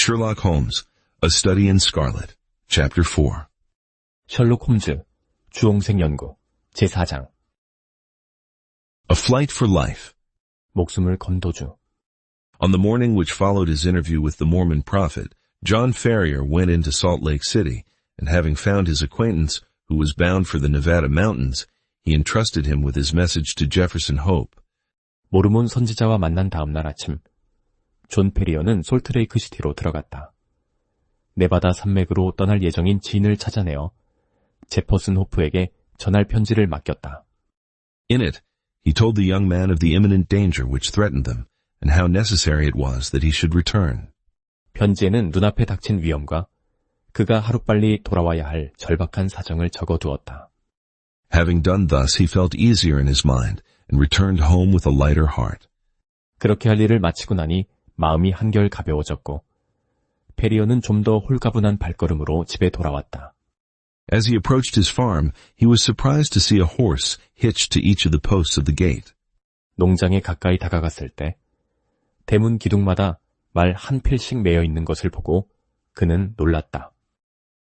Sherlock Holmes, A Study in Scarlet, Chapter 4. 셜록 홈즈, 주홍색 연구, 제4장. A Flight for Life. 목숨을 건 도주. On the morning which followed his interview with the Mormon prophet, John Ferrier went into Salt Lake City, and having found his acquaintance, who was bound for the Nevada mountains, he entrusted him with his message to Jefferson Hope. 모르몬 선지자와 만난 다음 날 아침, 존 페리어는 솔트레이크 시티로 들어갔다. 네바다 산맥으로 떠날 예정인 지인을 찾아내어 제퍼슨 호프에게 전할 편지를 맡겼다. In it, he told the young man of the imminent danger which threatened them, and how necessary it was that he should return. 편지에는 눈앞에 닥친 위험과 그가 하루빨리 돌아와야 할 절박한 사정을 적어두었다. Having done thus, he felt easier in his mind, and returned home with a lighter heart. 그렇게 할 일을 마치고 나니 마음이 한결 가벼워졌고 페리어는 좀 더 홀가분한 발걸음으로 집에 돌아왔다. As he approached his farm, he was surprised to see a horse hitched to each of the posts of the gate. 농장에 가까이 다가갔을 때 대문 기둥마다 말 한 필씩 매여 있는 것을 보고 그는 놀랐다.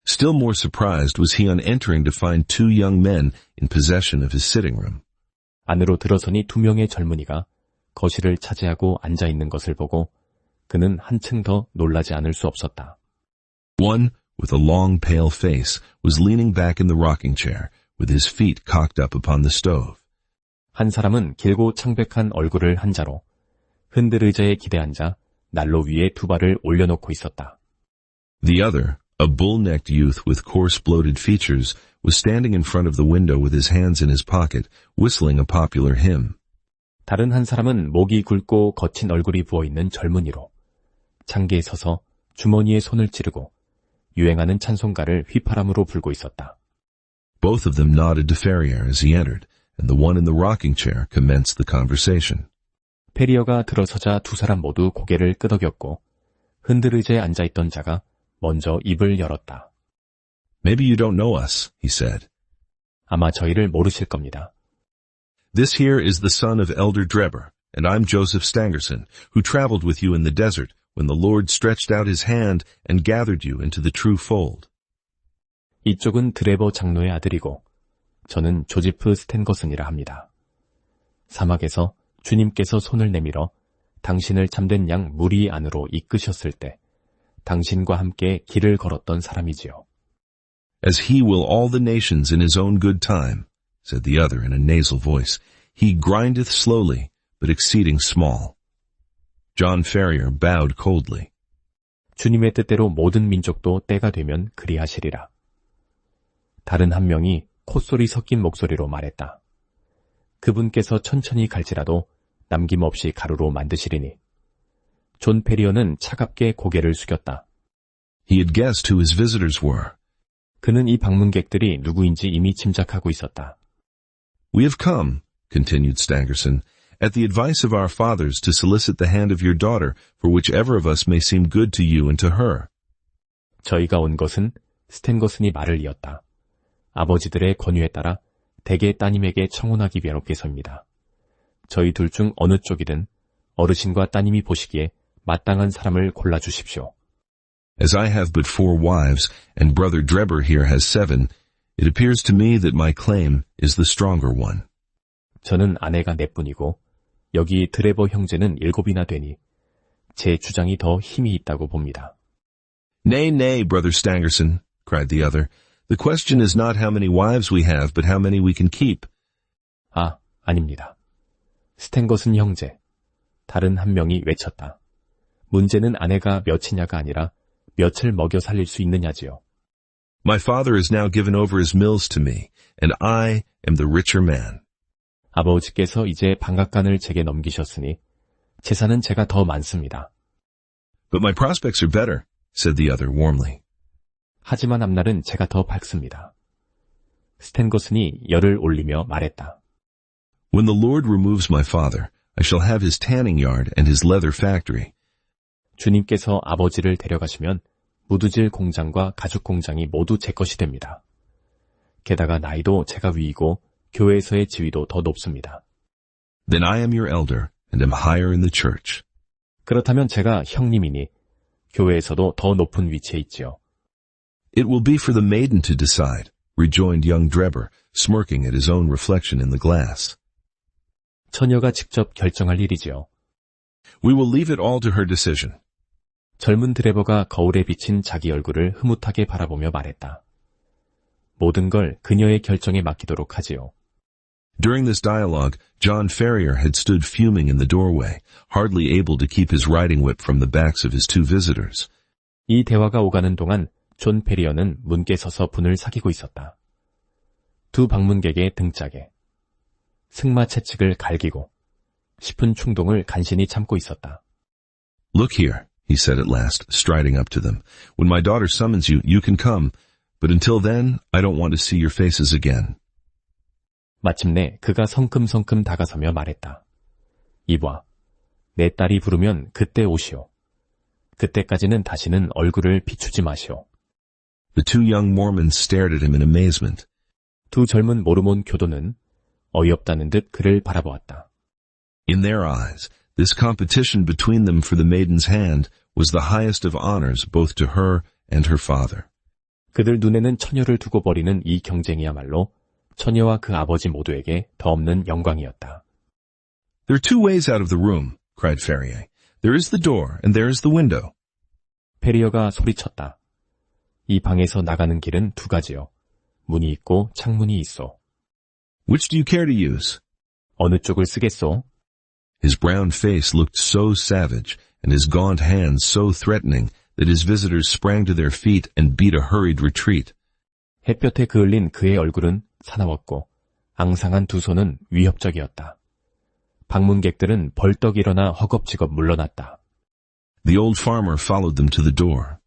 Still more surprised was he on entering to find two young men in possession of his sitting room. 안으로 들어서니 두 명의 젊은이가 거실을 차지하고 앉아 있는 것을 보고 그는 한층 더 놀라지 않을 수 없었다. One, with a long pale face, was leaning back in the rocking chair, with his feet cocked up upon the stove. 한 사람은 길고 창백한 얼굴을 한 자로 흔들 의자에 기대앉아 난로 위에 두 발을 올려놓고 있었다. The other, a bull-necked youth with coarse bloated features, was standing in front of the window with his hands in his pocket, whistling a popular hymn. 다른 한 사람은 목이 굵고 거친 얼굴이 부어있는 젊은이로 창기에 서서 주머니에 손을 찌르고 유행하는 찬송가를 휘파람으로 불고 있었다. Both of them nodded to Ferrier as he entered, and the one in the rocking chair commenced the conversation. 페리어가 들어서자 두 사람 모두 고개를 끄덕였고 흔들 의자에 앉아있던 자가 먼저 입을 열었다. Maybe you don't know us, he said. 아마 저희를 모르실 겁니다. This here is the son of Elder Drebber, and I'm Joseph Stangerson, who traveled with you in the desert when the Lord stretched out his hand and gathered you into the true fold. 이쪽은 드레버 장로의 아들이고 저는 조지프 스탠거슨이라 합니다. 사막에서 주님께서 손을 내밀어 당신을 참된 양 무리 안으로 이끄셨을 때 당신과 함께 길을 걸었던 사람이지요. As he will all the nations in his own good time, said the other in a nasal voice, he grindeth slowly, but exceeding small. John Ferrier bowed coldly. 주님의 뜻대로 모든 민족도 때가 되면 그리하시리라. 다른 한 명이 콧소리 섞인 목소리로 말했다. 그분께서 천천히 갈지라도 남김없이 가루로 만드시리니. 존 페리어는 차갑게 고개를 숙였다. He had guessed who his visitors were. 그는 이 방문객들이 누구인지 이미 짐작하고 있었다. We have come, continued Stangerson, at the advice of our fathers to solicit the hand of your daughter for whichever of us may seem good to you and to her. 저희가 온 것은 스탠거슨이 말을 이었다. 아버지들의 권유에 따라 대개 따님에게 청혼하기 위해서입니다. 저희 둘 중 어느 쪽이든 어르신과 따님이 보시기에 마땅한 사람을 골라주십시오. As I have but 4 wives, and brother Drebber here has 7, it appears to me that my claim is the stronger one. 저는 아내가 4뿐이고 여기 드레버 형제는 7이나 되니 제 주장이 더 힘이 있다고 봅니다. Nay, nay, brother Stangerson, cried the other. The question is not how many wives we have, but how many we can keep. 아, 아닙니다. 스탠거슨 형제, 다른 한 명이 외쳤다. 문제는 아내가 몇이냐가 아니라 몇을 먹여 살릴 수 있느냐지요. My father has now given over his mills to me, and I am the richer man. 아버지께서 이제 방앗간을 제게 넘기셨으니 재산은 제가 더 많습니다. But my prospects are better, said the other warmly. 하지만 앞날은 제가 더 밝습니다. 스탠거슨이 열을 올리며 말했다. When the Lord removes my father, I shall have his tanning yard and his leather factory. 주님께서 아버지를 데려가시면 무드질 공장과 가죽 공장이 모두 제 것이 됩니다. 게다가 나이도 제가 위이고 교회에서의 지위도 더 높습니다. Then I am your elder and am higher in the church. 그렇다면 제가 형님이니 교회에서도 더 높은 위치에 있지요. It will be for the maiden to decide, rejoined young Drebber, smirking at his own reflection in the glass. 처녀가 직접 결정할 일이지요. We will leave it all to her decision. 젊은 드레버가 거울에 비친 자기 얼굴을 흐뭇하게 바라보며 말했다. 모든 걸 그녀의 결정에 맡기도록 하지요. During this dialogue, John Ferrier had stood fuming in the doorway, hardly able to keep his riding whip from the backs of his two visitors. 이 대화가 오가는 동안 존 페리어는 문께 서서 분을 사귀고 있었다. 두 방문객의 등짝에 승마 채찍을 갈기고 싶은 충동을 간신히 참고 있었다. Look here, he said at last, striding up to them. When my daughter summons you, you can come, but until then, I don't want to see your faces again. 마침내 그가 성큼성큼 다가서며 말했다. 이봐, 내 딸이 부르면 그때 오시오. 그때까지는 다시는 얼굴을 비추지 마시오. The two young Mormons stared at him in amazement. 두 젊은 모르몬 교도는 어이없다는 듯 그를 바라보았다. In their eyes, this competition between them for the maiden's hand was the highest of honors both to her and her father. 그들 눈에는 처녀를 두고 벌이는 이 경쟁이야말로 처녀와 그 아버지 모두에게 더없는 영광이었다. There are two ways out of the room, cried Ferrier. There is the door and there is the window. 페리어가 소리쳤다. 이 방에서 나가는 길은 두 가지요. 문이 있고 창문이 있어. Which do you care to use? 어느 쪽을 쓰겠소? His brown face looked so savage and his gaunt hands so threatening that his visitors sprang to their feet and beat a hurried retreat. 햇볕에 그을린 그의 얼굴은 사나웠고 앙상한 두 손은 위협적이었다. 방문객들은 벌떡 일어나 허겁지겁 물러났다. The old farmer followed them to the door.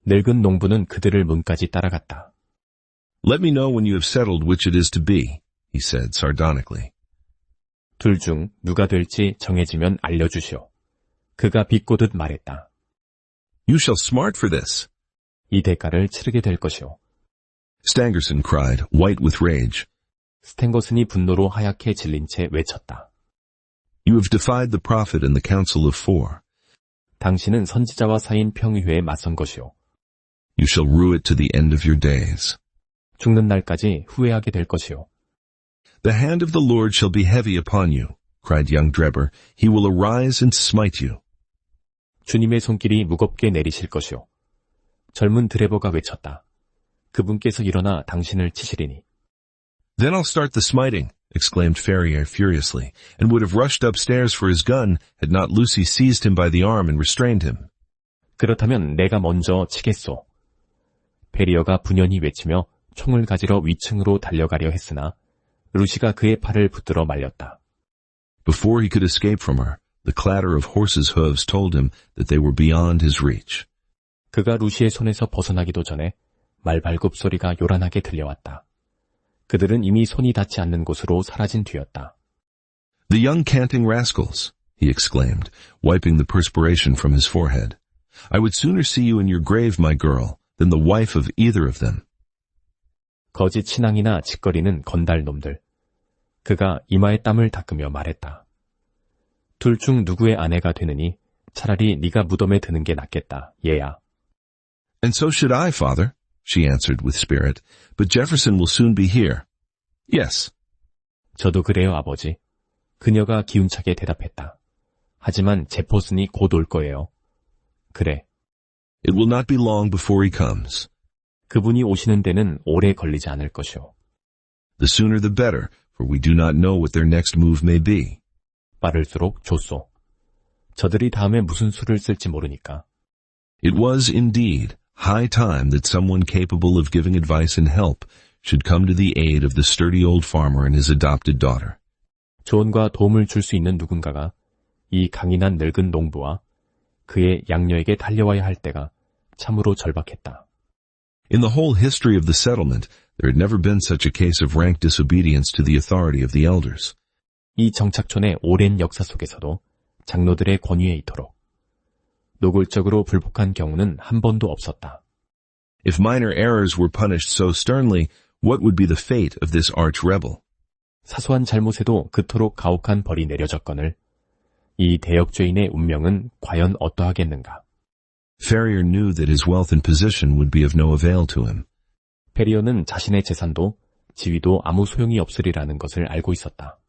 늙은 농부는 그들을 문까지 따라갔다. Let me know when you have settled which it is to be, he said sardonically. 둘 중 누가 될지 정해지면 알려주시오. 그가 비꼬듯 말했다. You shall smart for this. 이 대가를 치르게 될 것이오. Stangerson cried, white with rage. 스탱거슨이 분노로 하얗게 질린 채 외쳤다. You have defied the prophet and the council of four. 당신은 선지자와 사인 평의회에 맞선 것이오. You shall rue it to the end of your days. 죽는 날까지 후회하게 될 것이오. The hand of the Lord shall be heavy upon you, cried young Drebber. He will arise and smite you. 주님의 손길이 무겁게 내리실 것이오. 젊은 드레버가 외쳤다. 그분께서 일어나 당신을 치시리니. Then I'll start the smiting, exclaimed Ferrier furiously, and would have rushed upstairs for his gun had not Lucy seized him by the arm and restrained him. 그렇다면 내가 먼저 치겠소. 페리어가 분연히 외치며 총을 가지러 위층으로 달려가려 했으나 루시가 그의 팔을 붙들어 말렸다. Before he could escape from her, the clatter of horses' hooves told him that they were beyond his reach. 그가 루시의 손에서 벗어나기도 전에 말발굽 소리가 요란하게 들려왔다. 그들은 이미 손이 닿지 않는 곳으로 사라진 뒤였다. The young canting rascals, he exclaimed, wiping the perspiration from his forehead. I would sooner see you in your grave, my girl, than the wife of either of them. 거짓 신앙이나 짓거리는 건달 놈들. 그가 이마에 땀을 닦으며 말했다. 둘 중 누구의 아내가 되느니 차라리 네가 무덤에 드는 게 낫겠다, 얘야. And so should I, father, she answered with spirit, but Jefferson will soon be here. Yes. 저도 그래요, 아버지. 그녀가 기운차게 대답했다. 하지만 제퍼슨이 곧 올 거예요. 그래. It will not be long before he comes. 그분이 오시는 데는 오래 걸리지 않을 것이오. The sooner the better, for we do not know what their next move may be. 빠를수록 좋소. 저들이 다음에 무슨 수를 쓸지 모르니까. It was indeed high time that someone capable of giving advice and help should come to the aid of the sturdy old farmer and his adopted daughter. 조언과 도움을 줄 수 있는 누군가가 이 강인한 늙은 농부와 그의 양녀에게 달려와야 할 때가 참으로 절박했다. In the whole history of the settlement, there had never been such a case of rank disobedience to the authority of the elders. 이 정착촌의 오랜 역사 속에서도 장로들의 권위에 이토록 노골적으로 불복한 경우는 한 번도 없었다. If minor errors were punished so sternly, what would be the fate of this arch rebel? 사소한 잘못에도 그토록 가혹한 벌이 내려졌거늘 이 대역죄인의 운명은 과연 어떠하겠는가? Ferrier knew that his wealth and position would be of no avail to him. 페리어는 자신의 재산도 지위도 아무 소용이 없으리라는 것을 알고 있었다.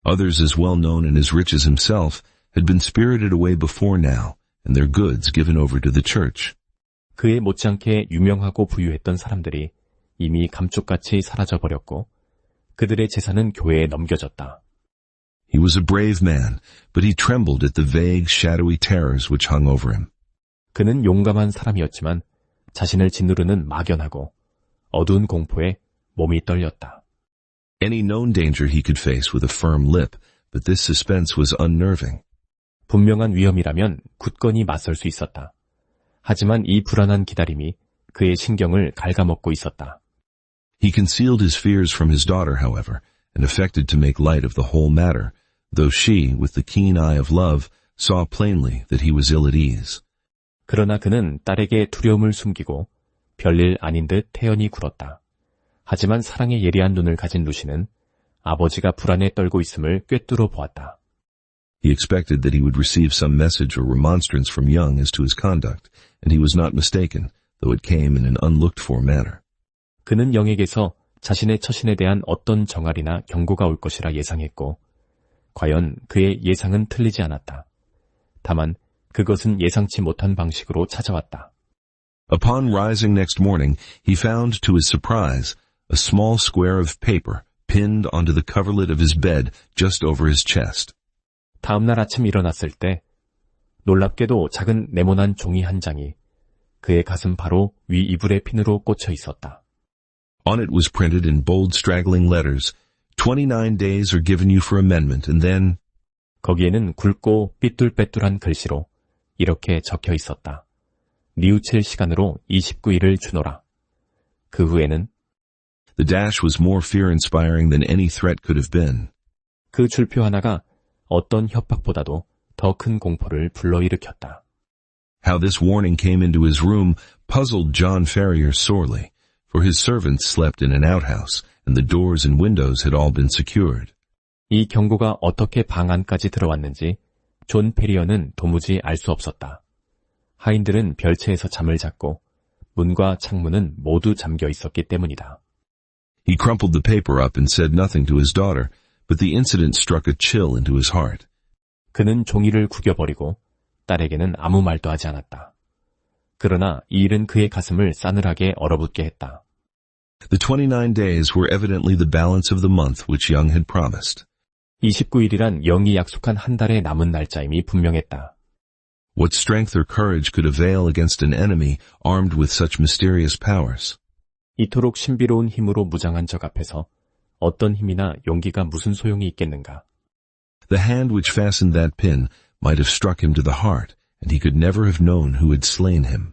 Others as well known and as rich as himself had been spirited away before now, and their goods given over to the church. 그에 못지않게 유명하고 부유했던 사람들이 이미 감쪽같이 사라져버렸고 그들의 재산은 교회에 넘겨졌다. He was a brave man, but he trembled at the vague, shadowy terrors which hung over him. 그는 용감한 사람이었지만 자신을 짓누르는 막연하고 어두운 공포에 몸이 떨렸다. Any known danger he could face with a firm lip, but this suspense was unnerving. 분명한 위험이라면 굳건히 맞설 수 있었다. 하지만 이 불안한 기다림이 그의 신경을 갉아먹고 있었다. He concealed his fears from his daughter, however, and affected to make light of the whole matter, though she, with the keen eye of love, saw plainly that he was ill at ease. 그러나 그는 딸에게 두려움을 숨기고 별일 아닌 듯 태연히 굴었다. 하지만 사랑에 예리한 눈을 가진 루시는 아버지가 불안에 떨고 있음을 꿰뚫어 보았다. He expected that he would receive some message or remonstrance from Young as to his conduct, and he was not mistaken, though it came in an unlooked-for manner. 그는 영에게서 자신의 처신에 대한 어떤 정알이나 경고가 올 것이라 예상했고, 과연 그의 예상은 틀리지 않았다. 다만 그것은 예상치 못한 방식으로 찾아왔다. Upon rising next morning, he found, to his surprise, a small square of paper pinned onto the coverlet of his bed just over his chest. 다음 날 아침 일어났을 때 놀랍게도 작은 네모난 종이 한 장이 그의 가슴 바로 위 이불의 핀으로 꽂혀 있었다. On it was printed in bold straggling letters, 29 days are given you for amendment, and then... 거기에는 굵고 삐뚤빼뚤한 글씨로 이렇게 적혀 있었다. 뉘우칠 시간으로 29일을 주노라. 그 후에는 The dash was more fear-inspiring than any threat could have been. 그 줄표 하나가 어떤 협박보다도 더 큰 공포를 불러일으켰다. How this warning came into his room puzzled John Ferrier sorely, for his servants slept in an outhouse, and the doors and windows had all been secured. 이 경고가 어떻게 방 안까지 들어왔는지 존 페리어는 도무지 알 수 없었다. 하인들은 별채에서 잠을 잤고 문과 창문은 모두 잠겨 있었기 때문이다. He crumpled the paper up and said nothing to his daughter, but the incident struck a chill into his heart. 그는 종이를 구겨버리고 딸에게는 아무 말도 하지 않았다. 그러나 이 일은 그의 가슴을 싸늘하게 얼어붙게 했다. The 29 days were evidently the balance of the month which Young had promised. 29일이란 영이 약속한 한 달의 남은 날짜임이 분명했다. What strength or courage could avail against an enemy armed with such mysterious powers? 이토록 신비로운 힘으로 무장한 적 앞에서 어떤 힘이나 용기가 무슨 소용이 있겠는가? The hand which fastened that pin might have struck him to the heart, and he could never have known who had slain him.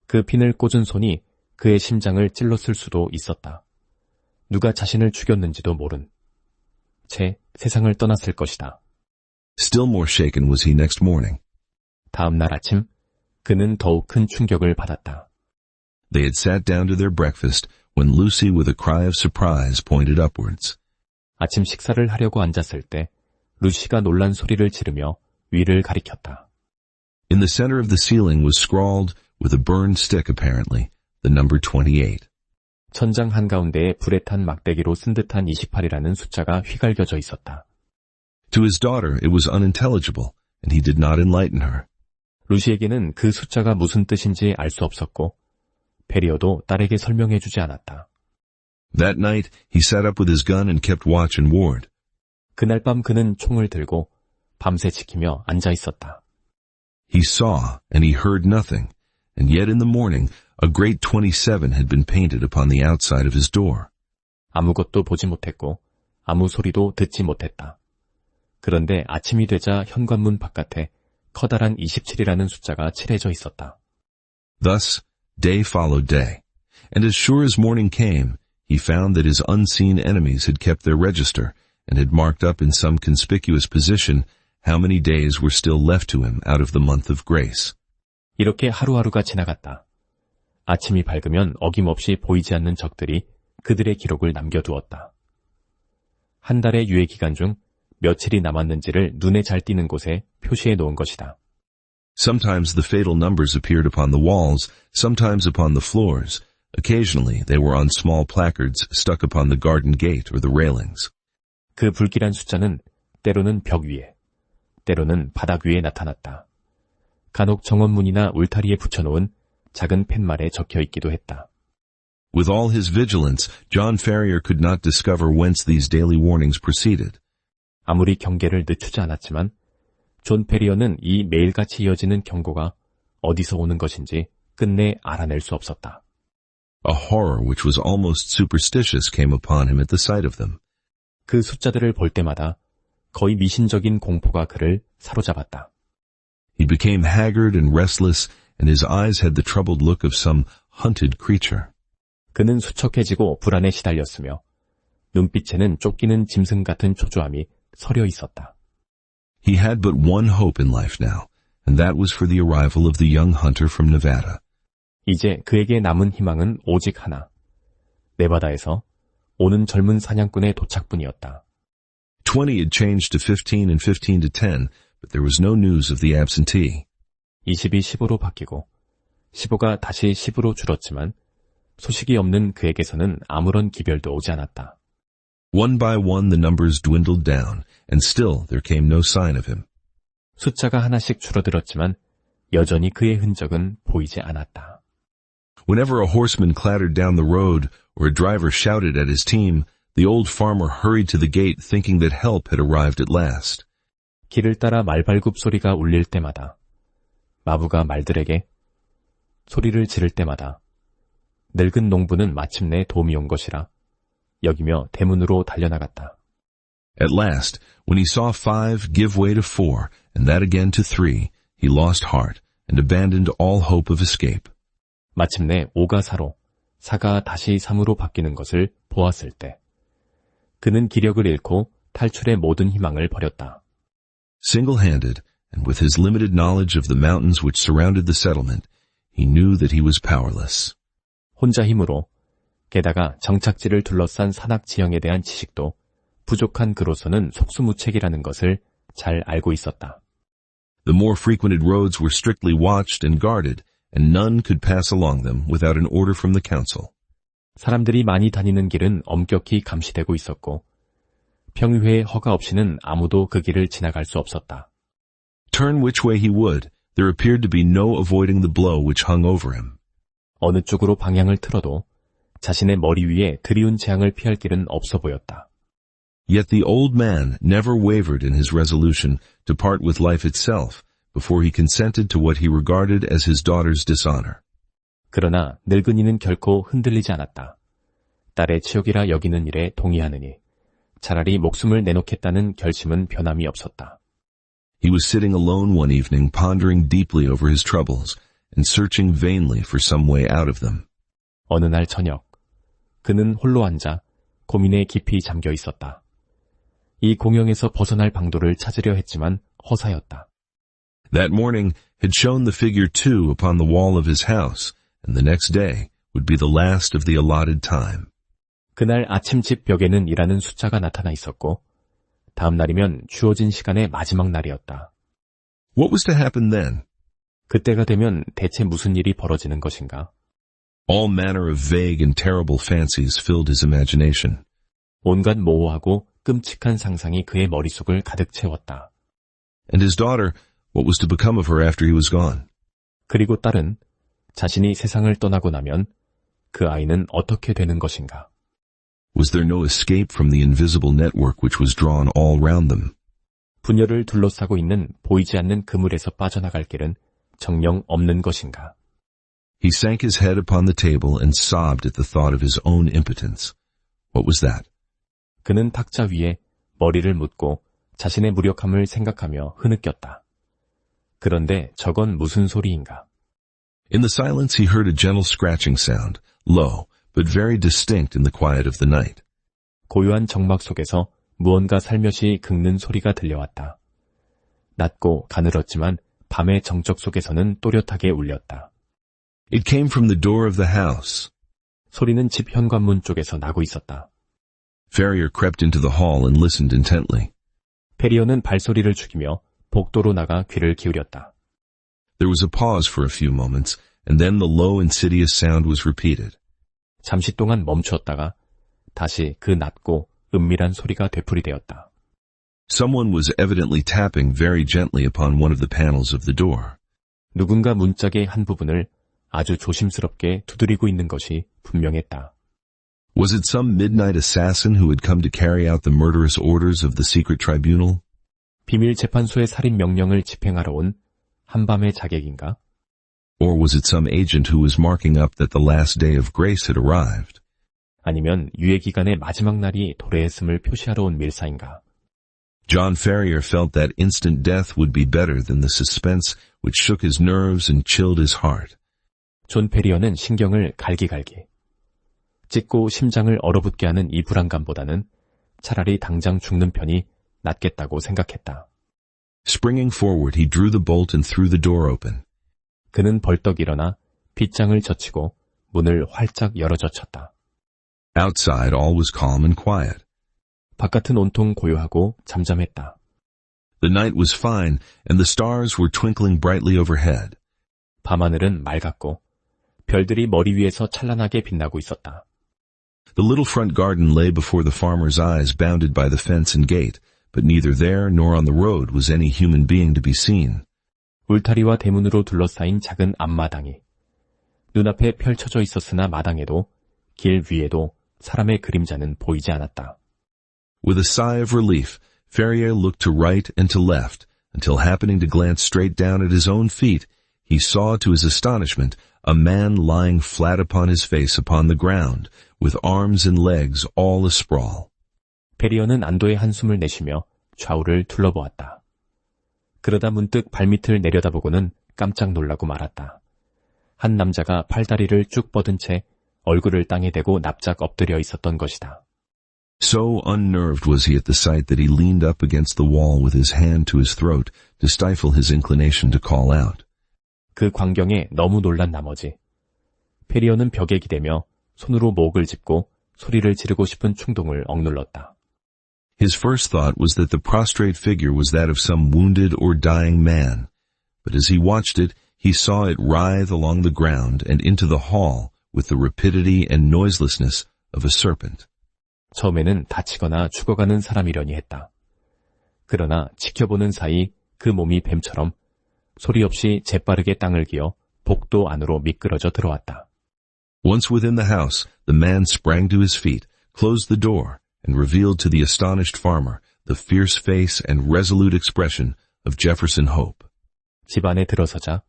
그 핀을 꽂은 손이 그의 심장을 찔렀을 수도 있었다. 누가 자신을 죽였는지도 모른 채 세상을 떠났을 것이다. Still more shaken was he next morning. 다음 날 아침 그는 더욱 큰 충격을 받았다. They had sat down to their breakfast when Lucy with a cry of surprise pointed upwards. 아침 식사를 하려고 앉았을 때 루시가 놀란 소리를 지르며 위를 가리켰다. In the center of the ceiling was scrawled, with a burned stick apparently, the number 28. 천장 한가운데에 불에 탄 막대기로 쓴 듯한 28이라는 숫자가 휘갈겨져 있었다. To his daughter it was unintelligible, and he did not enlighten her. 루시에게는 그 숫자가 무슨 뜻인지 알 수 없었고 페리어도 딸에게 설명해 주지 않았다. That night he sat up with his gun and kept watch and ward. 그날 밤 그는 총을 들고 밤새 지키며 앉아 있었다. He saw and he heard nothing, and yet in the morning a great 27 had been painted upon the outside of his door. 아무것도 보지 못했고 아무 소리도 듣지 못했다. 그런데 아침이 되자 현관문 바깥에 커다란 27이라는 숫자가 칠해져 있었다. Thus, day followed day, and as sure as morning came, he found that his unseen enemies had kept their register and had marked up in some conspicuous position how many days were still left to him out of the month of grace. 이렇게 하루하루가 지나갔다. 아침이 밝으면 어김없이 보이지 않는 적들이 그들의 기록을 남겨두었다. 한 달의 유예 기간 중 며칠이 남았는지를 눈에 잘 띄는 곳에 표시해 놓은 것이다. Sometimes the fatal numbers appeared upon the walls, sometimes upon the floors. Occasionally they were on small placards stuck upon the garden gate or the railings. 그 불길한 숫자는 때로는 벽 위에, 때로는 바닥 위에 나타났다. 간혹 정원문이나 울타리에 붙여놓은 작은 팻말에 적혀 있기도 했다. With all his vigilance, John Ferrier could not discover whence these daily warnings proceeded. 아무리 경계를 늦추지 않았지만 존 페리어는 이 매일같이 이어지는 경고가 어디서 오는 것인지 끝내 알아낼 수 없었다. A horror which was almost superstitious came upon him at the sight of them. 그 숫자들을 볼 때마다 거의 미신적인 공포가 그를 사로잡았다. He became haggard and restless, and his eyes had the troubled look of some hunted creature. 그는 수척해지고 불안에 시달렸으며 눈빛에는 쫓기는 짐승 같은 초조함이 서려 있었다. He had but one hope in life now, and that was for the arrival of the young hunter from Nevada. 이제 그에게 남은 희망은 오직 하나. 네바다에서 오는 젊은 사냥꾼의 도착뿐이었다. 20 had changed to 15 and 15 to 10, but there was no news of the absentee. 20이 15로 바뀌고 15가 다시 10으로 줄었지만 소식이 없는 그에게서는 아무런 기별도 오지 않았다. One by one the numbers dwindled down, and still there came no sign of him. 숫자가 하나씩 줄어들었지만 여전히 그의 흔적은 보이지 않았다. Whenever a horseman clattered down the road or a driver shouted at his team, the old farmer hurried to the gate thinking that help had arrived at last. 길을 따라 말발굽 소리가 울릴 때마다, 마부가 말들에게 소리를 지를 때마다 늙은 농부는 마침내 도움이 온 것이라 여기며 대문으로 달려나갔다. At last, when he saw 5 give way to 4, and that again to 3, he lost heart and abandoned all hope of escape. 마침내 5가 4로, 4가 다시 3으로 바뀌는 것을 보았을 때 그는 기력을 잃고 탈출의 모든 희망을 버렸다. Single-handed, and with his limited knowledge of the mountains which surrounded the settlement, he knew that he was powerless. 혼자 힘으로, 게다가 정착지를 둘러싼 산악 지형에 대한 지식도 부족한 그로서는 속수무책이라는 것을 잘 알고 있었다. The more frequented roads were strictly watched and guarded, and none could pass along them without an order from the council. 사람들이 많이 다니는 길은 엄격히 감시되고 있었고 평의회의 허가 없이는 아무도 그 길을 지나갈 수 없었다. Turn which way he would, there appeared to be no avoiding the blow which hung over him. 어느 쪽으로 방향을 틀어도 자신의 머리 위에 드리운 재앙을 피할 길은 없어 보였다. Yet the old man never wavered in his resolution to part with life itself before he consented to what he regarded as his daughter's dishonor. 그러나 늙은이는 결코 흔들리지 않았다. 딸의 치욕이라 여기는 일에 동의하느니 차라리 목숨을 내놓겠다는 결심은 변함이 없었다. He was sitting alone one evening pondering deeply over his troubles and searching vainly for some way out of them. 어느 날 저녁, 그는 홀로 앉아 고민에 깊이 잠겨 있었다. 이 공영에서 벗어날 방도를 찾으려 했지만 허사였다. That morning had shown the figure 2 upon the wall of his house, and the next day would be the last of the allotted time. 그날 아침 집 벽에는 이라는 숫자가 나타나 있었고 다음 날이면 주어진 시간의 마지막 날이었다. What was to happen then? 그때가 되면 대체 무슨 일이 벌어지는 것인가? All manner of vague and terrible fancies filled his imagination. 온갖 모호하고 끔찍한 상상이 그의 머릿속을 가득 채웠다. And his daughter, what was to become of her after he was gone? 그리고 딸은 자신이 세상을 떠나고 나면 그 아이는 어떻게 되는 것인가? Was there no escape from the invisible network which was drawn all round them? 분열을 둘러싸고 있는 보이지 않는 그물에서 빠져나갈 길은 정녕 없는 것인가? He sank his head upon the table and sobbed at the thought of his own impotence. What was that? 그는 탁자 위에 머리를 묻고 자신의 무력함을 생각하며 흐느꼈다. 그런데 저건 무슨 소리인가? In the silence he heard a gentle scratching sound, low, but very distinct in the quiet of the night. 고요한 정막 속에서 무언가 살며시 긁는 소리가 들려왔다. 낮고 가늘었지만 밤의 정적 속에서는 또렷하게 울렸다. It came from the door of the house. 소리는 집 현관문 쪽에서 나고 있었다. Ferrier crept into the hall and listened intently. 페리어는 발소리를 죽이며 복도로 나가 귀를 기울였다. There was a pause for a few moments, and then the low, insidious sound was repeated. 잠시 동안 멈추었다가 다시 그 낮고 은밀한 소리가 되풀이되었다. Someone was evidently tapping very gently upon one of the panels of the door. 누군가 문짝의 한 부분을 아주 조심스럽게 두드리고 있는 것이 분명했다. Was it some midnight assassin who had come to carry out the murderous orders of the secret tribunal? 비밀 재판소의 살인 명령을 집행하러 온 한밤의 자객인가? Or was it some agent who was marking up that the last day of grace had arrived? 아니면 유예기간의 마지막 날이 도래했음을 표시하러 온 밀사인가? John Ferrier felt that instant death would be better than the suspense which shook his nerves and chilled his heart. 존 페리어는 신경을 갈기갈기. 찢고 심장을 얼어붙게 하는 이 불안감보다는 차라리 당장 죽는 편이 낫겠다고 생각했다. Springing forward, he drew the bolt and threw the door open. 그는 벌떡 일어나 빗장을 젖히고 문을 활짝 열어젖혔다. Outside, all was calm and quiet. 바깥은 온통 고요하고 잠잠했다. The night was fine, and the stars were twinkling brightly overhead. 밤하늘은 맑았고 별들이 머리 위에서 찬란하게 빛나고 있었다. The little front garden lay before the farmer's eyes, bounded by the fence and gate, but neither there nor on the road was any human being to be seen. 울타리와 대문으로 둘러싸인 작은 앞마당이 눈앞에 펼쳐져 있었으나 마당에도 길 위에도 사람의 그림자는 보이지 않았다. With a sigh of relief, Ferrier looked to right and to left, until happening to glance straight down at his own feet, he saw to his astonishment a man lying flat upon his face upon the ground, with arms and legs all asprawl. 페리어는 안도의 한숨을 내쉬며 좌우를 둘러보았다. 그러다 문득 발밑을 내려다보고는 깜짝 놀라고 말았다. 한 남자가 팔다리를 쭉 뻗은 채 얼굴을 땅에 대고 납작 엎드려 있었던 것이다. So unnerved was he at the sight that he leaned up against the wall with his hand to his throat to stifle his inclination to call out. 그 광경에 너무 놀란 나머지 페리어는 벽에 기대며 손으로 목을 짚고 소리를 지르고 싶은 충동을 억눌렀다. His first thought was that the prostrate figure was that of some wounded or dying man, but as he watched it, he saw it writhe along the ground and into the hall with the rapidity and noiselessness of a serpent. 처음에는 다치거나 죽어가는 사람이려니 했다. 그러나 지켜보는 사이 그 몸이 뱀처럼 소리 없이 재빠르게 땅을 기어 복도 안으로 미끄러져 들어왔다. Once within the house, the man sprang to his feet, closed the door, and revealed to the astonished farmer the fierce face and resolute expression of Jefferson Hope. 집 안에 들어서자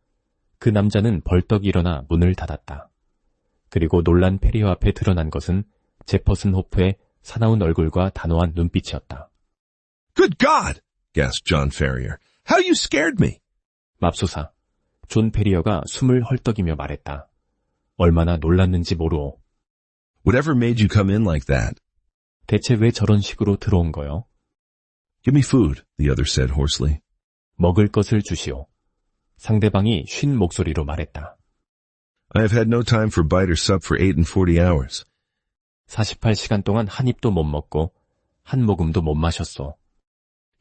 그 남자는 벌떡 일어나 문을 닫았다. 그리고 놀란 페리어 앞에 드러난 것은 제퍼슨 호프의 사나운 얼굴과 단호한 눈빛이었다. Good God! gasped John Ferrier. How you scared me! 맙소사, 존 페리어가 숨을 헐떡이며 말했다. 얼마나 놀랐는지 모르오. Whatever made you come in like that? 대체 왜 저런 식으로 들어온 거요? Give me food, the other said hoarsely. 먹을 것을 주시오. 상대방이 쉰 목소리로 말했다. I have had no time for bite or sup for 48 hours. 48시간 동안 한 입도 못 먹고 한 모금도 못 마셨소.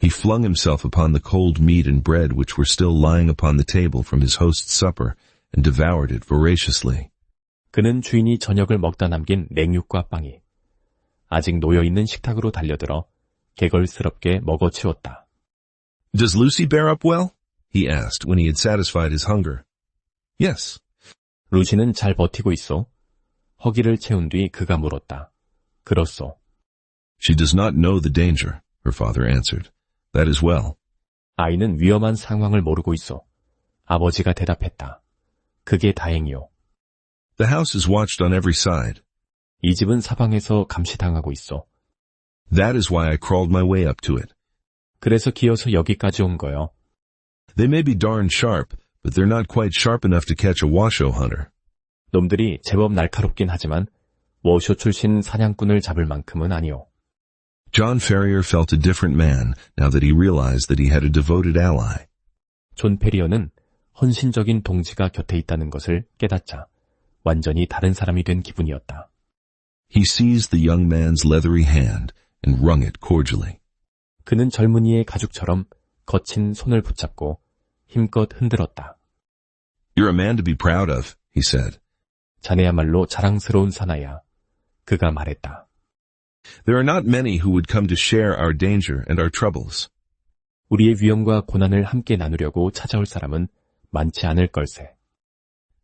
He flung himself upon the cold meat and bread which were still lying upon the table from his host's supper and devoured it voraciously. 그는 주인이 저녁을 먹다 남긴 냉육과 빵이 아직 놓여있는 식탁으로 달려들어 개걸스럽게 먹어치웠다. Does Lucy bear up well? He asked when he had satisfied his hunger. Yes. 루시는 잘 버티고 있소. 허기를 채운 뒤 그가 물었다. 그렇소. She does not know the danger, her father answered. That is well. 아이는 위험한 상황을 모르고 있어. 아버지가 대답했다. 그게 다행이오. The house is watched on every side. 이 집은 사방에서 감시당하고 있어. That is why I crawled my way up to it. 그래서 기어서 여기까지 온 거요. They may be darn sharp, but they're not quite sharp enough to catch a washoe hunter. 놈들이 제법 날카롭긴 하지만 워쇼 출신 사냥꾼을 잡을 만큼은 아니오. John Ferrier felt a different man now that he realized that he had a devoted ally. 존 페리어는 헌신적인 동지가 곁에 있다는 것을 깨닫자 완전히 다른 사람이 된 기분이었다. He seized the young man's leathery hand and wrung it cordially. 그는 젊은이의 가죽처럼 거친 손을 붙잡고 힘껏 흔들었다. You're a man to be proud of, he said. 자네야말로 자랑스러운 사나이야. 그가 말했다. There are not many who would come to share our danger and our troubles. 우리의 위험과 고난을 함께 나누려고 찾아올 사람은 많지 않을 걸세.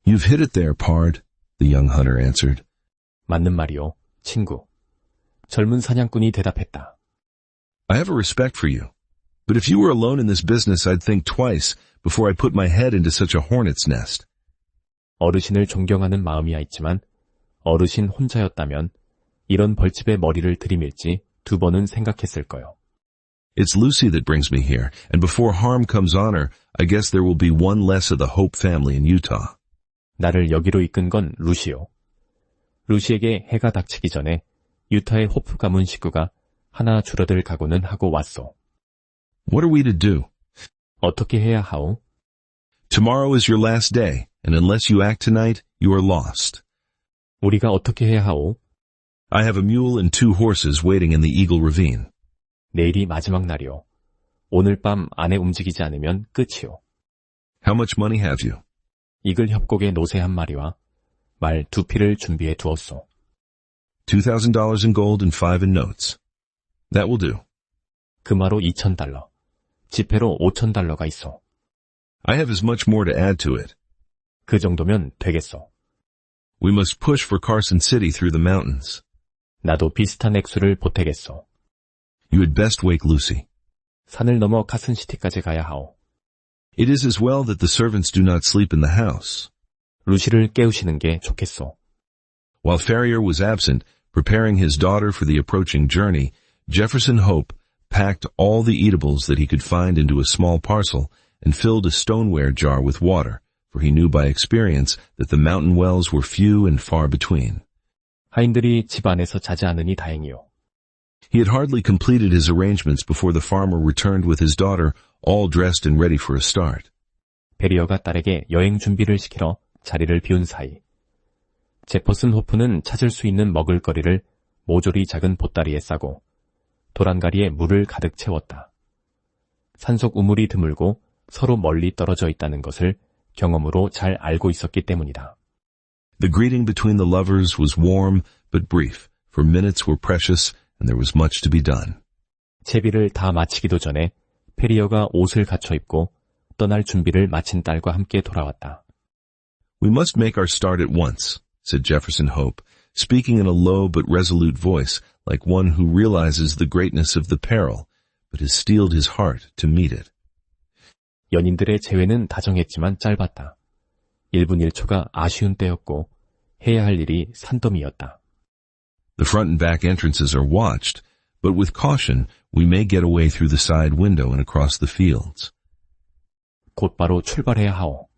You've hit it there, pard, the young hunter answered. 맞는 말이요, 친구. 젊은 사냥꾼이 대답했다. I have a respect for you. But if you were alone in this business, I'd think twice before I put my head into such a hornet's nest. 어르신을 존경하는 마음이야 있지만 어르신 혼자였다면 이런 벌집에 머리를 들이밀지 2번은 생각했을 거요. It's Lucy that brings me here, and before harm comes on her, I guess there will be one less of the Hope family in Utah. 나를 여기로 이끈 건 루시요. 루시에게 해가 닥치기 전에 유타의 호프 가문 식구가 하나 줄어들 각오는 하고 왔소. What are we to do? 어떻게 해야 하오? Tomorrow is your last day, and unless you act tonight, you are lost. 우리가 어떻게 해야 하오? I have a mule and 2 horses waiting in the Eagle Ravine. 내일이 마지막 날이오. 오늘 밤 안에 움직이지 않으면 끝이오. How much money have you? 이글 협곡의 노새 한 마리와 말 2피를 준비해 두었소. $2,000 in gold and 5 in notes. That will do. 금화로 $2,000, 지폐로 $5,000가 있어. I have as much more to add to it. 그 정도면 되겠어. We must push for Carson City through the mountains. 나도 비슷한 액수를 보태겠어. You had best wake Lucy. 산을 넘어 카슨시티까지 가야 하오. It is as well that the servants do not sleep in the house. 루시를 깨우시는 게 좋겠소. While Ferrier was absent, preparing his daughter for the approaching journey, Jefferson Hope packed all the eatables that he could find into a small parcel and filled a stoneware jar with water, for he knew by experience that the mountain wells were few and far between. 하인들이 집 안에서 자지 않으니 다행이요. He had hardly completed his arrangements before the farmer returned with his daughter, all dressed and ready for a start. 베리어가 딸에게 여행 준비를 시키러 자리를 비운 사이 제퍼슨 호프는 찾을 수 있는 먹을거리를 모조리 작은 보따리에 싸고 도란가리에 물을 가득 채웠다. 산속 우물이 드물고 서로 멀리 떨어져 있다는 것을 경험으로 잘 알고 있었기 때문이다. The greeting between the lovers was warm but brief, for minutes were precious and there was much to be done. 채비를 다 마치기도 전에 페리어가 옷을 갖춰 입고 떠날 준비를 마친 딸과 함께 돌아왔다. We must make our start at once, said Jefferson Hope, speaking in a low but resolute voice, like one who realizes the greatness of the peril, but has steeled his heart to meet it. 연인들의 재회는 다정했지만 짧았다. 1분 1초가 아쉬운 때였고 해야 할 일이 산더미였다. The front and back entrances are watched, but with caution we may get away through the side window and across the fields. 곧바로 출발해야 하오.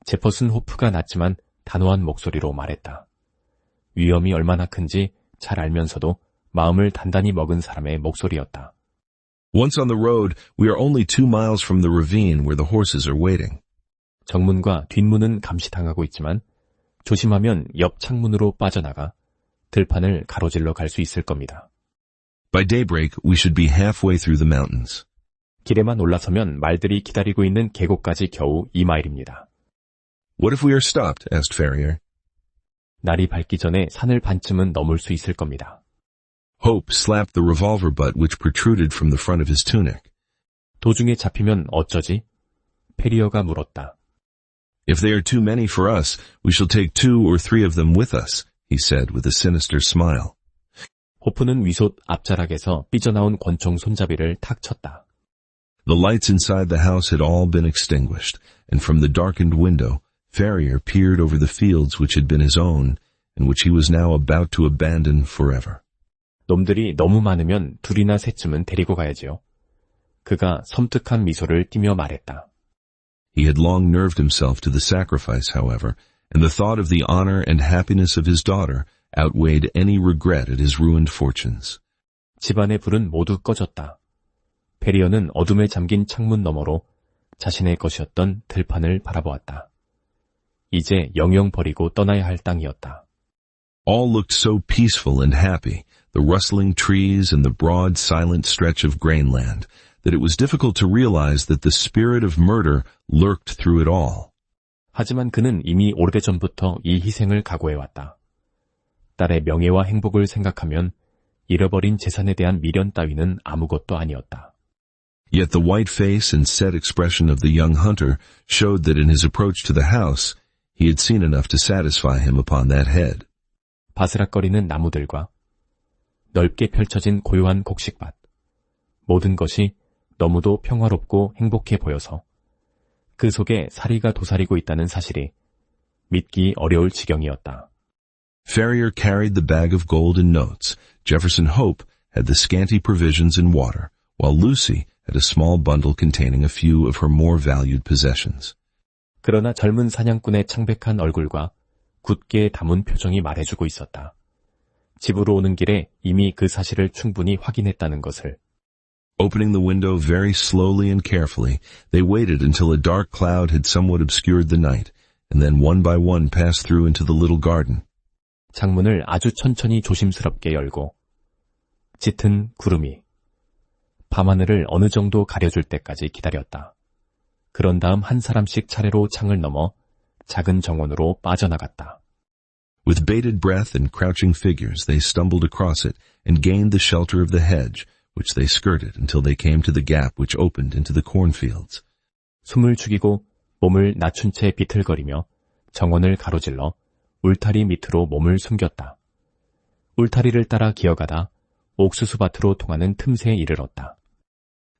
제퍼슨 호프가 낮지만 단호한 목소리로 말했다. 위험이 얼마나 큰지 잘 알면서도 마음을 단단히 먹은 사람의 목소리였다. Once on the road, we are only 2 miles from the ravine where the horses are waiting. 정문과 뒷문은 감시당하고 있지만 조심하면 옆 창문으로 빠져나가 들판을 가로질러 갈 수 있을 겁니다. By daybreak, we should be halfway through the mountains. 길에만 올라서면 말들이 기다리고 있는 계곡까지 겨우 2마일입니다. What if we are stopped? asked Ferrier. 날이 밝기 전에 산을 반쯤은 넘을 수 있을 겁니다. Hope slapped the revolver butt which protruded from the front of his tunic. 도중에 잡히면 어쩌지? 페리어가 물었다. If they are too many for us, we shall take 2 or 3 of them with us, he said with a sinister smile. 호프는 위솥 앞자락에서 삐져나온 권총 손잡이를 탁 쳤다. The lights inside the house had all been extinguished, and from the darkened window, Ferrier peered over the fields which had been his own, and which he was now about to abandon forever. 놈들이 너무 많으면 2이나 3쯤은 데리고 가야지요. 그가 섬뜩한 미소를 띠며 말했다. He had long nerved himself to the sacrifice, however, and the thought of the honor and happiness of his daughter outweighed any regret at his ruined fortunes. 집안의 불은 모두 꺼졌다. 페리어는 어둠에 잠긴 창문 너머로 자신의 것이었던 들판을 바라보았다. 이제 영영 버리고 떠나야 할 땅이었다. All looked so peaceful and happy, the rustling trees and the broad, silent stretch of grainland, that it was difficult to realize that the spirit of murder lurked through it all. 하지만 그는 이미 오래전부터 이 희생을 각오해왔다. 딸의 명예와 행복을 생각하면 잃어버린 재산에 대한 미련 따위는 아무것도 아니었다. Yet the white face and set expression of the young hunter showed that in his approach to the house, he had seen enough to satisfy him upon that head. 바스락거리는 나무들과 넓게 펼쳐진 고요한 곡식밭, 모든 것이 너무도 평화롭고 행복해 보여서 그 속에 사리가 도사리고 있다는 사실이 믿기 어려울 지경이었다. Ferrier carried the bag of gold and notes. Jefferson Hope had the scanty provisions and water, while Lucy had a small bundle containing a few of her more valued possessions. 그러나 젊은 사냥꾼의 창백한 얼굴과 굳게 담은 표정이 말해주고 있었다. 집으로 오는 길에 이미 그 사실을 충분히 확인했다는 것을. Opening the window very slowly and carefully, they waited until a dark cloud had somewhat obscured the night, and then one by one passed through into the little garden. 창문을 아주 천천히 조심스럽게 열고 짙은 구름이 밤하늘을 어느 정도 가려줄 때까지 기다렸다. 그런 다음 한 사람씩 차례로 창을 넘어 작은 정원으로 빠져나갔다. With bated breath and crouching figures, they stumbled across it and gained the shelter of the hedge, which they skirted until they came to the gap which opened into the cornfields. 숨을 죽이고 몸을 낮춘 채 비틀거리며 정원을 가로질러 울타리 밑으로 몸을 숨겼다. 울타리를 따라 기어가다 옥수수밭으로 통하는 틈새에 이르렀다.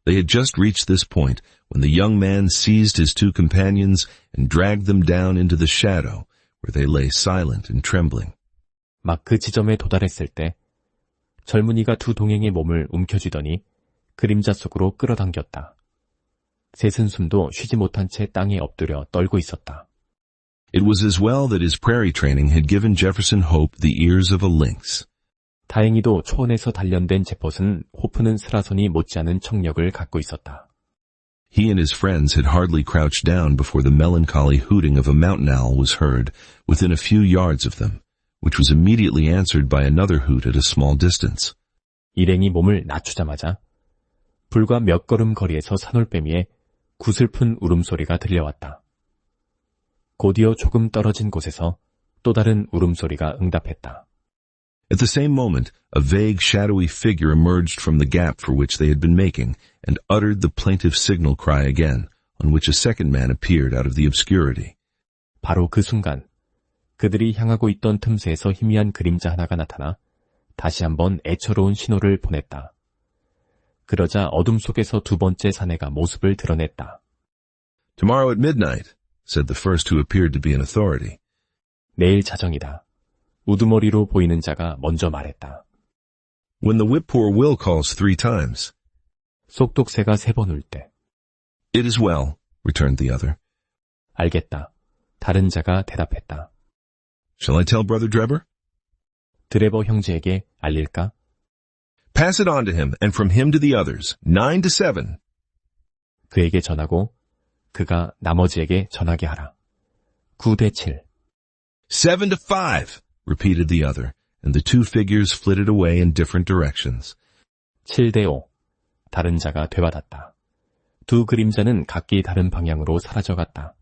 They had just reached this point when the young man seized his two companions and dragged them down into the shadow, where they lay silent and trembling. 막 그 지점에 도달했을 때 젊은이가 두 동행의 몸을 움켜쥐더니 그림자 속으로 끌어당겼다. 셋은 숨도 쉬지 못한 채 땅에 엎드려 떨고 있었다. It was as well that his prairie training had given Jefferson Hope the ears of a lynx. 다행히도 초원에서 단련된 제퍼슨 호프는 스라손이 못지않은 청력을 갖고 있었다. He and his friends had hardly crouched down before the melancholy hooting of a mountain owl was heard within a few yards of them, which was immediately answered by another hoot at a small distance. 일행이 몸을 낮추자마자 불과 몇 걸음 거리에서 산울빼미의 구슬픈 울음소리가 들려왔다. 곧이어 조금 떨어진 곳에서 또 다른 울음소리가 응답했다. At the same moment, a vague, shadowy figure emerged from the gap for which they had been making, and uttered the plaintive signal cry again, on which a second man appeared out of the obscurity. 바로 그 순간, 그들이 향하고 있던 틈새에서 희미한 그림자 하나가 나타나 다시 한번 애처로운 신호를 보냈다. 그러자 어둠 속에서 두 번째 사내가 모습을 드러냈다. Tomorrow at midnight, said the first who appeared to be an authority. 내일 자정이다. 우두머리로 보이는 자가 먼저 말했다. When the whip-poor Will calls 3 times. 쏙독새가 3번 울 때. It is well, returned the other. 알겠다. 다른 자가 대답했다. Shall I tell Brother Drebber? 드레버 형제에게 알릴까? Pass it on to him, and from him to the others, 9 to 7. 그에게 전하고 그가 나머지에게 전하게 하라. 9대 7. 7 to 5, repeated the other, and the two figures flitted away in different directions. 7대 5. 다른 자가 되받았다. 두 그림자는 각기 다른 방향으로 사라져갔다.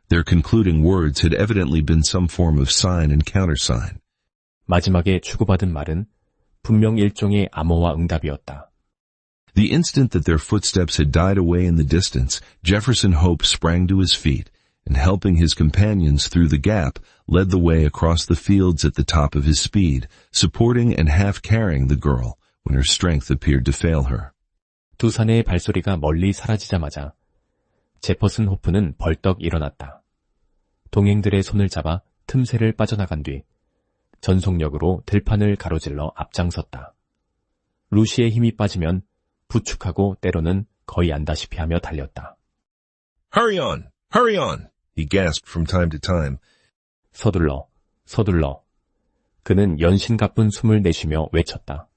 Their concluding words had evidently been some form of sign and countersign. 마지막에 주고받은 말은 분명 일종의 암호와 응답이었다. The instant that their footsteps had died away in the distance, Jefferson Hope sprang to his feet, and helping his companions through the gap, led the way across the fields at the top of his speed, supporting and half carrying the girl when her strength appeared to fail her. 두 사내의 발소리가 멀리 사라지자마자 제퍼슨 호프는 벌떡 일어났다. 동행들의 손을 잡아 틈새를 빠져나간 뒤 전속력으로 들판을 가로질러 앞장섰다. 루시의 힘이 빠지면 부축하고 때로는 거의 안다시피 하며 달렸다. Hurry on! Hurry on! He gasped from time to time. 서둘러, 서둘러. 그는 연신가쁜 숨을 내쉬며 외쳤다.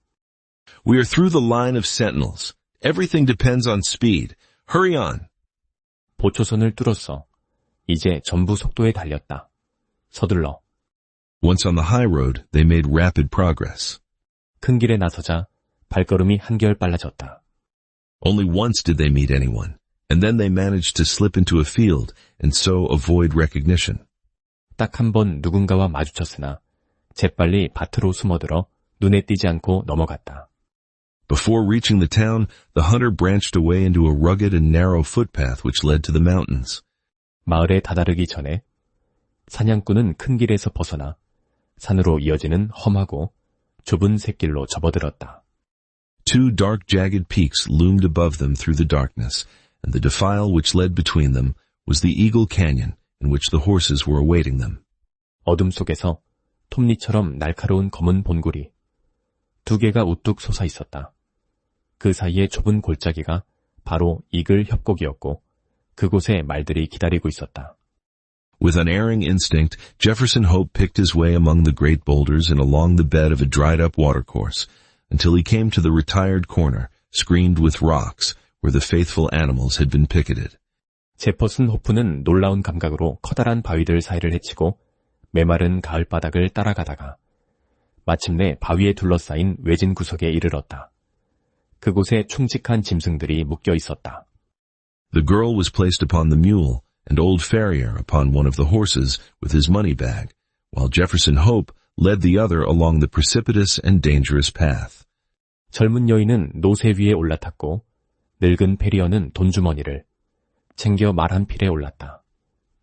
We are through the line of sentinels. Everything depends on speed. Hurry on! 보초선을 뚫었어. 이제 전부 속도에 달렸다. 서둘러. Once on the high road, they made rapid progress. 큰 길에 나서자 발걸음이 한결 빨라졌다. Only once did they meet anyone, and then they managed to slip into a field and so avoid recognition. 딱 한 번 누군가와 마주쳤으나 재빨리 밭으로 숨어들어 눈에 띄지 않고 넘어갔다. Before reaching the town, the hunter branched away into a rugged and narrow footpath which led to the mountains. 마을에 다다르기 전에 사냥꾼은 큰 길에서 벗어나 산으로 이어지는 험하고 좁은 샛길로 접어들었다. Two dark jagged peaks loomed above them through the darkness, and the defile which led between them was the Eagle Canyon in which the horses were awaiting them. 어둠 속에서 톱니처럼 날카로운 검은 본굴이 두 개가 우뚝 솟아 있었다. 그 사이에 좁은 골짜기가 바로 이글 협곡이었고 그곳에 말들이 기다리고 있었다. With unerring instinct, Jefferson Hope picked his way among the great boulders and along the bed of a dried-up watercourse, until he came to the retired corner, screened with rocks, where the faithful animals had been picketed. 제퍼슨 호프는 놀라운 감각으로 커다란 바위들 사이를 헤치고 메마른 가을바닥을 따라가다가 마침내 바위에 둘러싸인 외진 구석에 이르렀다. 그곳에 충직한 짐승들이 묶여 있었다. The girl was placed upon the mule, and old Ferrier upon one of the horses with his money bag, while Jefferson Hope led the other along the precipitous and dangerous path. 젊은 여인은 노새 위에 올라탔고 늙은 페리어는 돈주머니를 챙겨 말 한 필에 올랐다.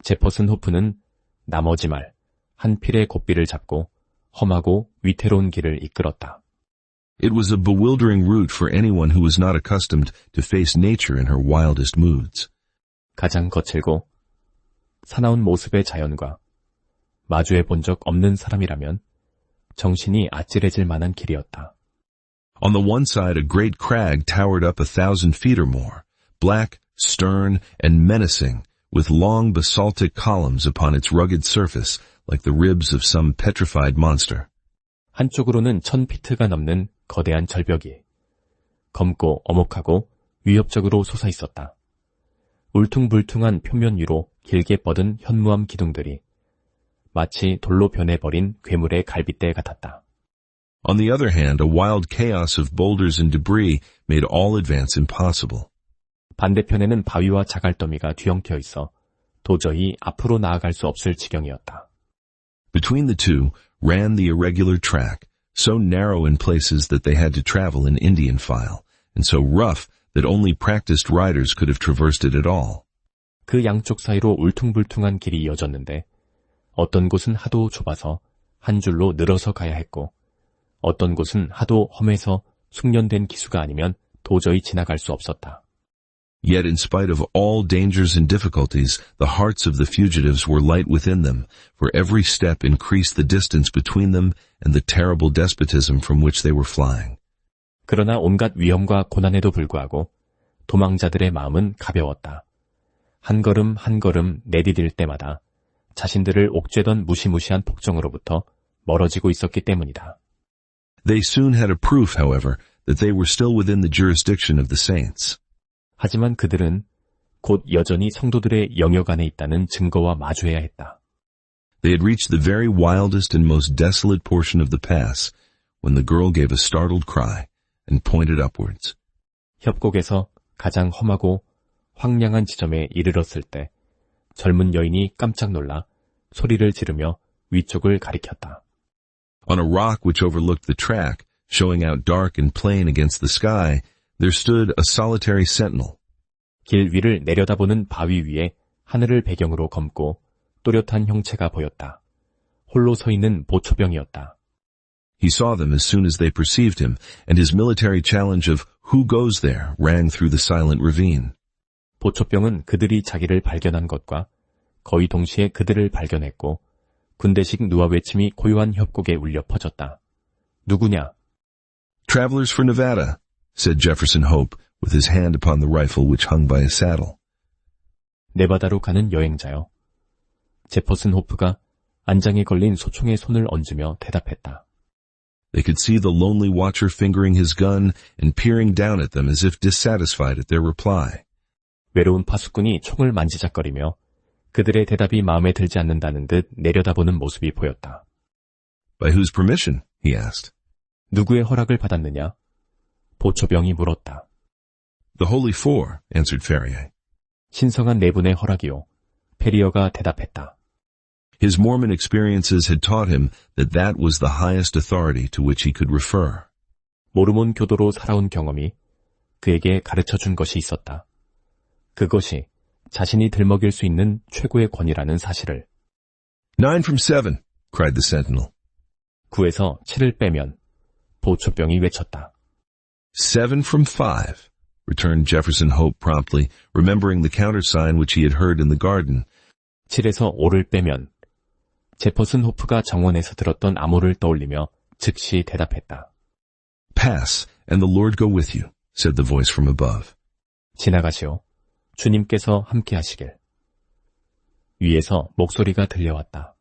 제퍼슨 호프는 나머지 말 한 필의 고삐를 잡고 험하고 위태로운 길을 이끌었다. It was a bewildering route for anyone who was not accustomed to face nature in her wildest moods. 가장 거칠고 사나운 모습의 자연과 마주해 본 적 없는 사람이라면 정신이 아찔해질 만한 길이었다. On the one side, a great crag towered up 1,000 feet or more, black, stern, and menacing, with long basaltic columns upon its rugged surface, like the ribs of some petrified monster. 한쪽으로는 1000피트가 넘는 거대한 절벽이 검고 어목하고 위협적으로 솟아 있었다. 울퉁불퉁한 표면 위로 길게 뻗은 현무암 기둥들이 마치 돌로 변해버린 괴물의 갈빗대 같았다. On the other hand, a wild chaos of boulders and debris made all advance impossible. 반대편에는 바위와 자갈더미가 뒤엉켜 있어 도저히 앞으로 나아갈 수 없을 지경이었다. Between the two ran the irregular track, so narrow in places that they had to travel in Indian file, and so rough that only practiced riders could have traversed it at all. 그 양쪽 사이로 울퉁불퉁한 길이 이어졌는데 어떤 곳은 하도 좁아서 한 줄로 늘어서 가야 했고 어떤 곳은 하도 험해서 숙련된 기수가 아니면 도저히 지나갈 수 없었다. Yet in spite of all dangers and difficulties, the hearts of the fugitives were light within them, for every step increased the distance between them and the terrible despotism from which they were flying. 그러나 온갖 위험과 고난에도 불구하고 도망자들의 마음은 가벼웠다. 한 걸음 한 걸음 내디딜 때마다 자신들을 옥죄던 무시무시한 폭정으로부터 멀어지고 있었기 때문이다. They soon had a proof, however, that they were still within the jurisdiction of the saints. 하지만 그들은 곧 여전히 성도들의 영역 안에 있다는 증거와 마주해야 했다. They had reached the very wildest and most desolate portion of the pass when the girl gave a startled cry and pointed upwards. 협곡에서 가장 험하고 황량한 지점에 이르렀을 때 젊은 여인이 깜짝 놀라 소리를 지르며 위쪽을 가리켰다. On a rock which overlooked the track, showing out dark and plain against the sky, there stood a solitary sentinel. 길 위를 내려다보는 바위 위에 하늘을 배경으로 검고 또렷한 형체가 보였다. 홀로 서 있는 보초병이었다. He saw them as soon as they perceived him, and his military challenge of "Who goes there?" rang through the silent ravine. 보초병은 그들이 자기를 발견한 것과 거의 동시에 그들을 발견했고 군대식 누아 외침이 고요한 협곡에 울려 퍼졌다. 누구냐? Travelers for Nevada, said Jefferson Hope, with his hand upon the rifle which hung by his saddle. 네바다로 가는 여행자요. 제퍼슨 호프가 안장에 걸린 소총에 손을 얹으며 대답했다. They could see the lonely watcher fingering his gun and peering down at them as if dissatisfied at their reply. 외로운 파수꾼이 총을 만지작거리며 그들의 대답이 마음에 들지 않는다는 듯 내려다보는 모습이 보였다. By whose permission? he asked. 누구의 허락을 받았느냐? 보초병이 물었다. The Holy Four, answered Ferrier. 신성한 내분의 허락이요. 페리어가 대답했다. His Mormon experiences had taught him that that was the highest authority to which he could refer. 모르몬 교도로 살아온 경험이 그에게 가르쳐준 것이 있었다. 그것이 자신이 들먹일 수 있는 최고의 권위라는 사실을. 9 from 7, cried the sentinel. 9에서 7을 빼면 보초병이 외쳤다. 7 from 5, returned Jefferson Hope promptly, remembering the countersign which he had heard in the garden. 7에서 5를 빼면 제퍼슨 호프가 정원에서 들었던 암호를 떠올리며 즉시 대답했다. Pass, and the Lord go with you, said the voice from above. 지나가시오. 주님께서 함께 하시길. 위에서 목소리가 들려왔다.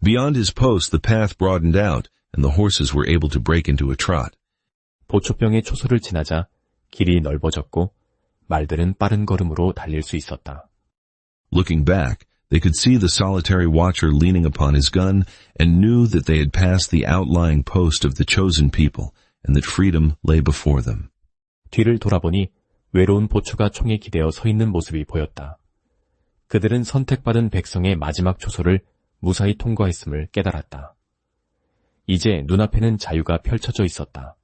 Beyond his post the path broadened out, and the horses were able to break into a trot. 보초병의 초소를 지나자 길이 넓어졌고 말들은 빠른 걸음으로 달릴 수 있었다. Looking back, they could see the solitary watcher leaning upon his gun and knew that they had passed the outlying post of the chosen people and that freedom lay before them. 뒤를 돌아보니 외로운 보초가 총에 기대어 서 있는 모습이 보였다. 그들은 선택받은 백성의 마지막 초소를 무사히 통과했음을 깨달았다. 이제 눈앞에는 자유가 펼쳐져 있었다.